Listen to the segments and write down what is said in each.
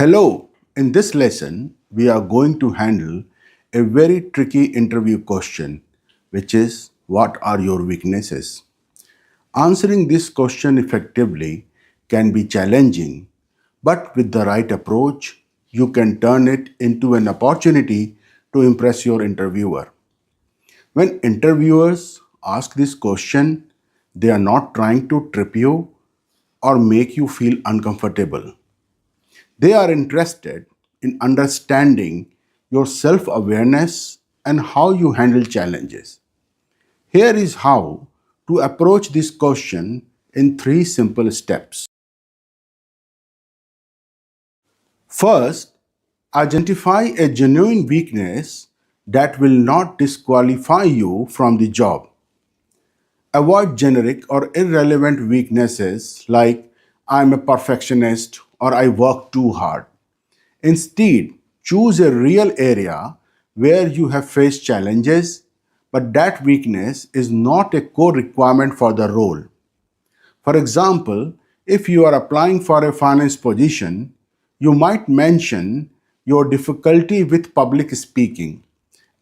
Hello, in this lesson, we are going to handle a very tricky interview question, which is what are your weaknesses? Answering this question effectively can be challenging, but with the right approach, you can turn it into an opportunity to impress your interviewer. When interviewers ask this question, they are not trying to trip you or make you feel uncomfortable. They are interested in understanding your self awareness and how you handle challenges. Here is how to approach this question in three simple steps. First, identify a genuine weakness that will not disqualify you from the job. Avoid generic or irrelevant weaknesses like I'm a perfectionist or I work too hard. Instead, choose a real area where you have faced challenges, but that weakness is not a core requirement for the role. For example, if you are applying for a finance position, you might mention your difficulty with public speaking,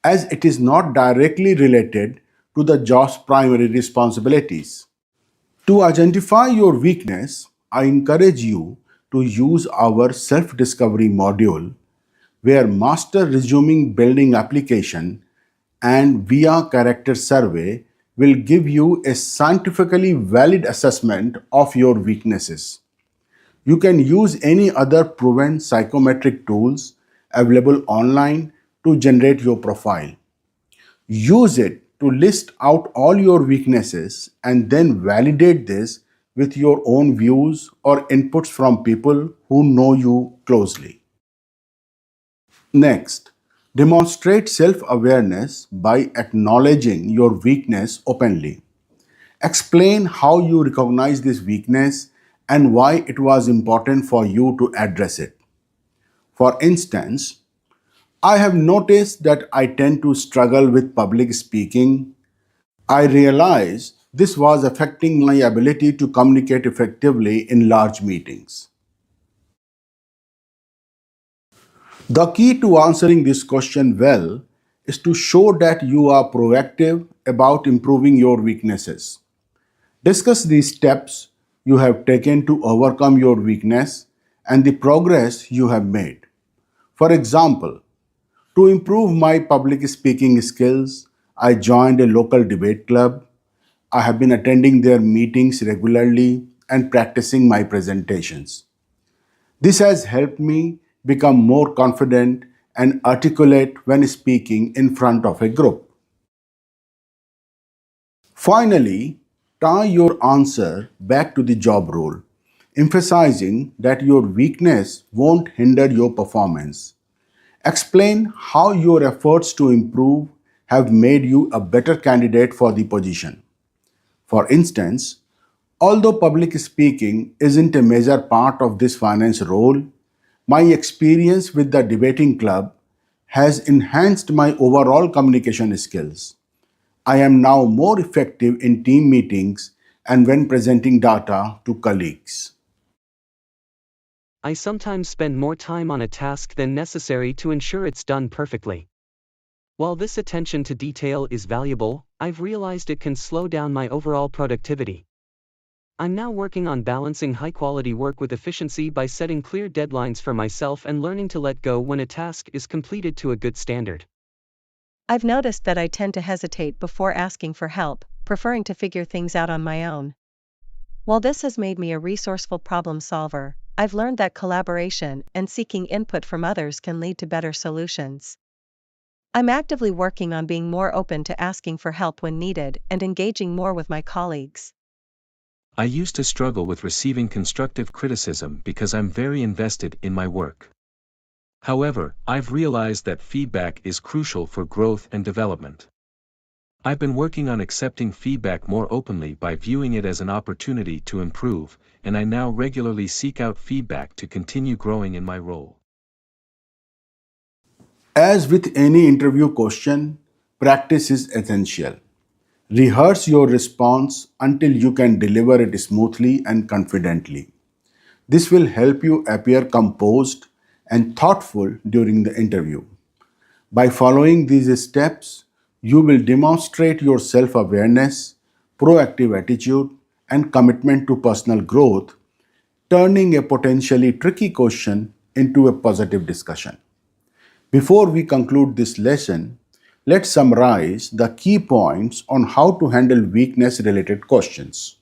as it is not directly related to the job's primary responsibilities. To identify your weakness, I encourage you to use our self discovery module where master resuming building application and via character survey will give you a scientifically valid assessment of your weaknesses. You can use any other proven psychometric tools available online to generate your profile. Use it to list out all your weaknesses and then validate this with your own views or inputs from people who know you closely. Next, demonstrate self awareness by acknowledging your weakness openly. Explain how you recognize this weakness and why it was important for you to address it. For instance, I have noticed that I tend to struggle with public speaking. I realized this was affecting my ability to communicate effectively in large meetings. The key to answering this question well is to show that you are proactive about improving your weaknesses. Discuss the steps you have taken to overcome your weakness and the progress you have made. For example, to improve my public speaking skills, I joined a local debate club. I have been attending their meetings regularly and practicing my presentations. This has helped me become more confident and articulate when speaking in front of a group. Finally, tie your answer back to the job role, emphasizing that your weakness won't hinder your performance. Explain how your efforts to improve have made you a better candidate for the position. For instance, although public speaking isn't a major part of this finance role, my experience with the debating club has enhanced my overall communication skills. I am now more effective in team meetings and when presenting data to colleagues. I sometimes spend more time on a task than necessary to ensure it's done perfectly. While this attention to detail is valuable, I've realized it can slow down my overall productivity. I'm now working on balancing high-quality work with efficiency by setting clear deadlines for myself and learning to let go when a task is completed to a good standard. I've noticed that I tend to hesitate before asking for help, preferring to figure things out on my own. While this has made me a resourceful problem solver, I've learned that collaboration and seeking input from others can lead to better solutions. I'm actively working on being more open to asking for help when needed and engaging more with my colleagues. I used to struggle with receiving constructive criticism because I'm very invested in my work. However, I've realized that feedback is crucial for growth and development. I've been working on accepting feedback more openly by viewing it as an opportunity to improve, and I now regularly seek out feedback to continue growing in my role. As with any interview question, practice is essential. Rehearse your response until you can deliver it smoothly and confidently. This will help you appear composed and thoughtful during the interview. By following these steps, you will demonstrate your self awareness, proactive attitude, and commitment to personal growth, turning a potentially tricky question into a positive discussion. Before we conclude this lesson, let's summarize the key points on how to handle weakness related questions.